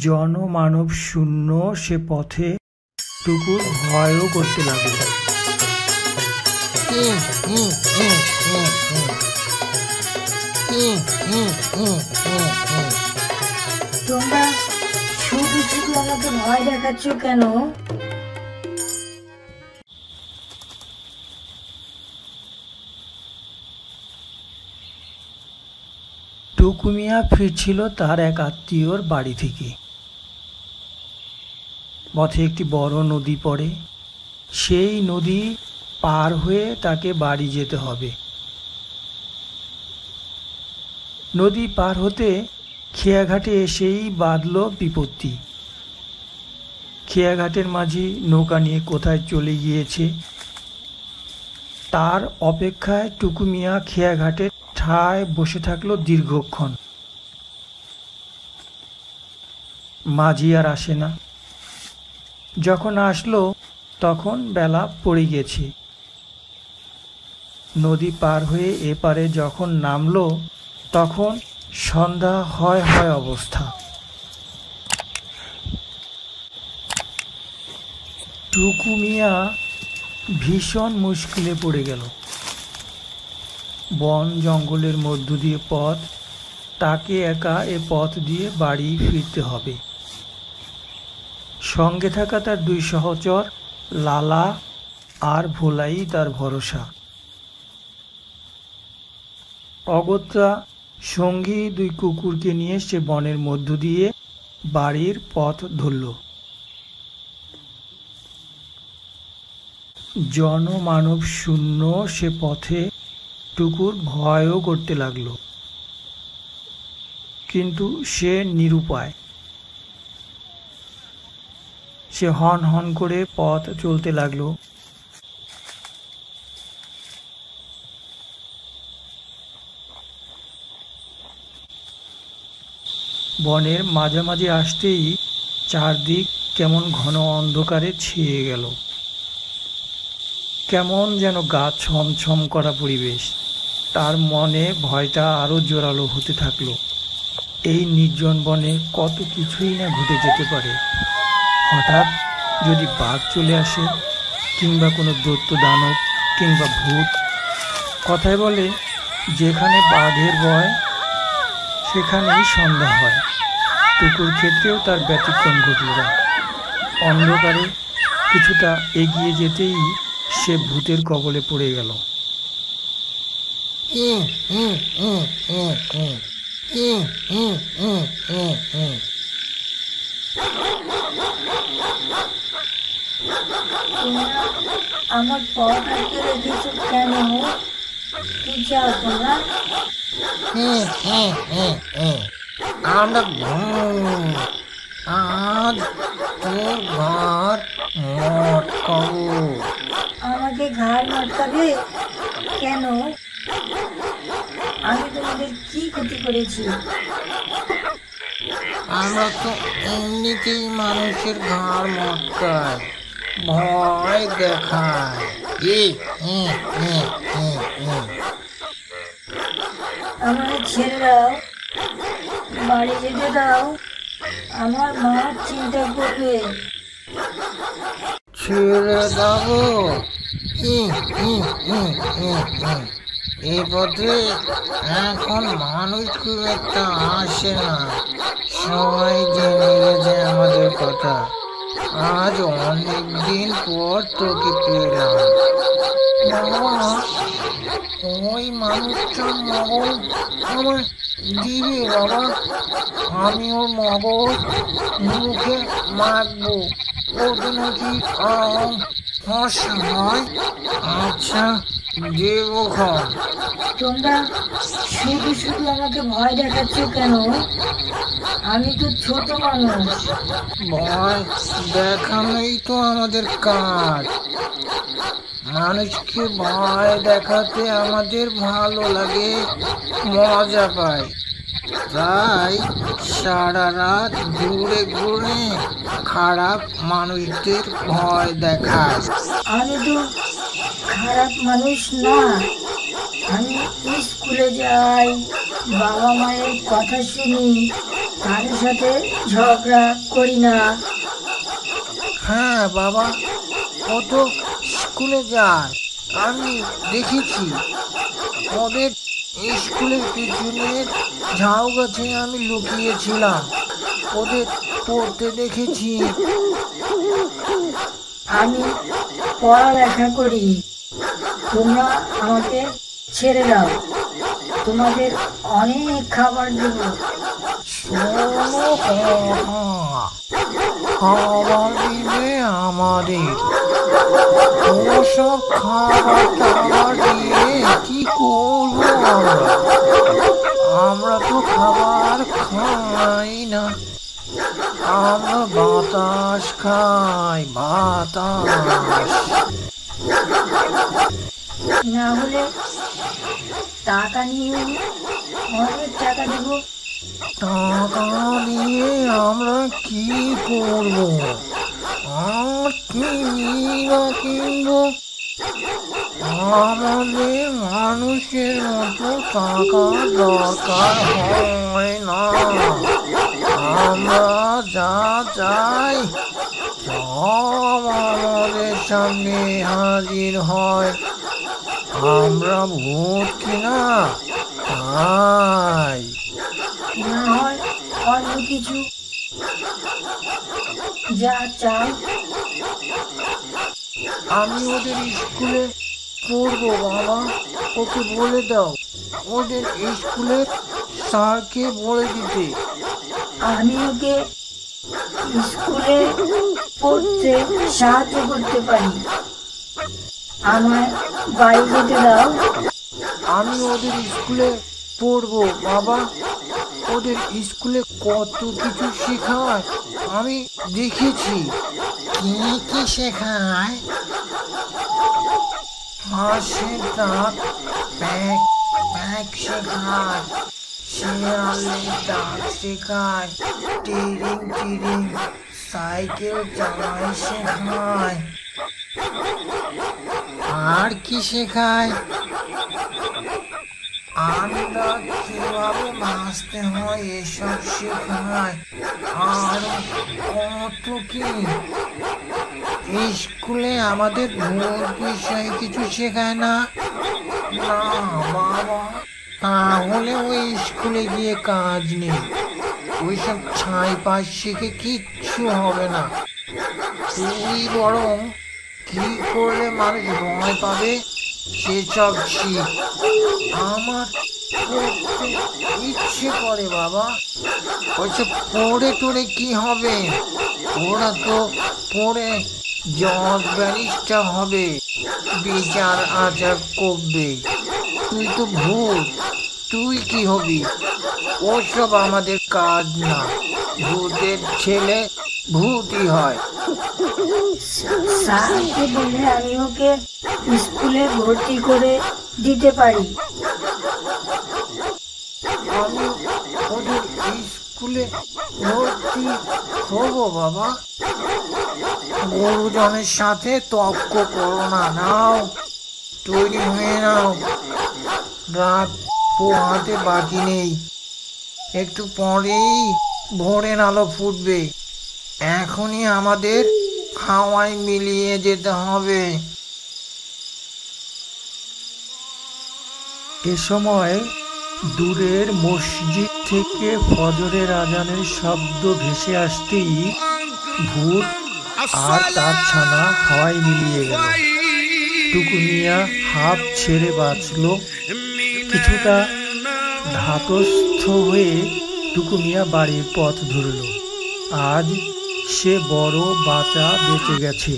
জনমানব শূন্য সে পথে টুকুর ভয়ও করতে লাগলো। তোমরা শুধু শুধু আমাকে ভয় দেখাচ্ছ কেন? টুকু মিয়া ফিরছিল তার এক আত্মীয়র বাড়ি থেকে। পথে একটি বড় নদী পড়ে, সেই নদী পার হয়ে তাকে বাড়ি যেতে হবে। নদী পার হতে খেয়াঘাটে এসেই বাঁধল বিপত্তি। খেয়াঘাটের মাঝি নৌকা নিয়ে কোথায় চলে গিয়েছে, তার অপেক্ষায় টুকু মিয়া খেয়াঘাটের ঠায় বসে থাকলো দীর্ঘক্ষণ। মাঝি আর আসে না। যখন আসলো তখন বেলা পড়ে গেছে। নদী পার হয়ে এপারে যখন নামলো তখন সন্ধ্যা হয় হয় অবস্থা। টুকু মিয়া ভীষণ মুশকিলে পড়ে গেল। বন জঙ্গলের মধ্য দিয়ে পথ, তাকে একা এ পথ দিয়ে বাড়ি ফিরতে হবে। সঙ্গে থাকা তার দুই সহচর লালা আর ভোলাই তার ভরসা। অগত্যা সঙ্গী দুই কুকুরকে নিয়ে সে বনের মধ্য দিয়ে বাড়ির পথ ধরল। জনমানব শূন্য সে পথে টুকুর ভয়ও করতে লাগলো, কিন্তু সে নিরুপায়। সে হন হন করে পথ চলতে লাগলো। বনের মাঝামাঝি আসতেই চারদিক কেমন ঘন অন্ধকারে ছেয়ে গেল। কেমন যেন গা ছমছম করা পরিবেশ। তার মনে ভয়টা আরো জোরালো হতে থাকলো। এই নির্জন বনে কত কিছুই না ঘটে যেতে পারে। হঠাৎ যদি বাঘ চলে আসে, কিংবা কোনো দৈত্য দানব, কিংবা ভূত। কথায় বলে যেখানে বাঘের ভয় সেখানেই সন্ধ্যা হয়। টুকুর ক্ষেত্রেও তার ব্যতিক্রম ঘটল না। অন্ধকারে কিছুটা এগিয়ে যেতেই সে ভূতের কবলে পড়ে গেল। আমার পথ আটকে রেখেছ কেন? তুই যাও তোমরা। আমরা আজ তোর ঘর মটকাবো। আমাকে ঘাড় মটকাবে কেন? আমি তোমাদের কি ক্ষতি করেছি? আমরা তো এমনিতেই মানুষের ঘাড় মটকাই, ভয় দেখায়। আমাকে ছেড়ে দাও, বাড়ি যেতে দাও। আমার মা চিন্তা করবে। ছেড়ে দেবো? এই পথে এখন মানুষ খুব একটা আসে না, সবাই জেনে গেছে আমাদের কথা। আজ অনেক দিন পর তোকে পেলাম। বাবা, ওই মানুষটার মগজ আমার দিবে বাবা। আমি ওর মগজ মুখে মাখবো, ওটা নাকি ফর্সা হয়। আচ্ছা দেবো খন। তোমরা শুধু শুধু আমাকে ভয় দেখাচ্ছ কেন? আমি তো ছোট মানুষ। ভয় দেখানোই তো আমাদের কাজ। মানুষকে ভয় দেখাতে আমাদের ভালো লাগে, মজা পাই। তাই সারা রাত ঘুরে ঘুরে খারাপ মানুষদের ভয় দেখায়। আমি তো খারাপ মানুষ না। আমি স্কুলে যাই, বাবা মায়ের কথা শুনি, তাদের সাথে ঝগড়া করি না। হ্যাঁ বাবা, ও তো স্কুলে যায়, আমি দেখেছি। ওদের স্কুলের পিছনের ঝাউ গাছে আমি লুকিয়েছিলাম, ওদের পড়তে দেখেছি। আমি পড়ালেখা করি, তোমরা আমাকে ছেড়ে দাও, তোমাদের অনেক খাবার দেব। শোনো কথা, খাবার দিবে আমাদের। ওসব খাবার টাবার দিয়ে কি করবো আমরা? আমরা তো খাবার খাই না, আমরা বাতাস খাই, বাতাস। না হলে টাকা নিয়ে অনেক টাকা দেব। টাকা দিয়ে আমরা কি করবো? আর কি বা কিনবো? আমাদের মানুষের মতো টাকা দরকার হয় না। আমরা যা চাই সব আমাদের সামনে হাজির হয়। আমরা ভূত কিনা তাই। না হয় অন্য কিছু, যা চাই। আমি ওদের স্কুলে পড়বো বাবা, ওকে বলে দাও, ওদের স্কুলের স্যারকে বলে দিতে। আমি ওকে স্কুলে পড়তে সাহায্য করতে পারি, আমায় বাড়ি যেতে দাও। আমি ওদের স্কুলে পড়বো বাবা, ওদের স্কুলে কত কিছু শেখায় আমি দেখেছি। কি কি শেখায়? হাঁসের দাঁত প্যাক প্যাক শেখায়, শিয়ালের দাঁত শেখায়, টিরিং টিরিং সাইকেল চালাই শেখায়। আর কি শেখায়? আমরা কিভাবে বাঁচতে হয় এসব শেখায়। আর কত কি। স্কুলে আমাদের ভূত বিষয়ে কিছু শেখায় না? না বাবা, তাহলে ওই স্কুলে গিয়ে কাজ নেই। ওইসব ছাই পাশ শিখে কিচ্ছু হবে না। তুই বরং কি করলে মানুষ ভয় পাবে সেসব শিখ। আমার পড়তে ইচ্ছে করে বাবা। ওইসব পড়ে টড়ে কি হবে? ওরা তো পড়ে জজ ব্যারিস্টার হবে, বিচার আচার করবে। তুই তো ভূত, তুই কি হবি? ওসব আমাদের কাজ না। ভূতের ছেলে ভূতই হয়। স্যারকে বলে আমি ওকে স্কুলে ভর্তি করে দিতে পারি। আমি ওদের স্কুলে ভর্তি হবো বাবা। গুরুজনের সাথে তর্ক করো না, নাও তৈরি হয়ে নাও। রাত পোহাতে বাকি নেই, একটু পরেই ভোরের আলো ফুটবে। এখনই আমাদের হাওয়ায় মিলিয়ে যেতে হবে। এ সময় দূরের মসজিদ থেকে ফজরের আজানের শব্দ ভেসে আসতেই ভূত আর তার ছানা হাওয়ায় মিলিয়ে গেল। টুকু মিয়া হাঁপ ছেড়ে বাঁচল। কিছুটা ধাতস্থ হয়ে টুকু মিয়া বাড়ির পথ ধরল। আজ সে বড় বাঁচা বেঁচে গেছে।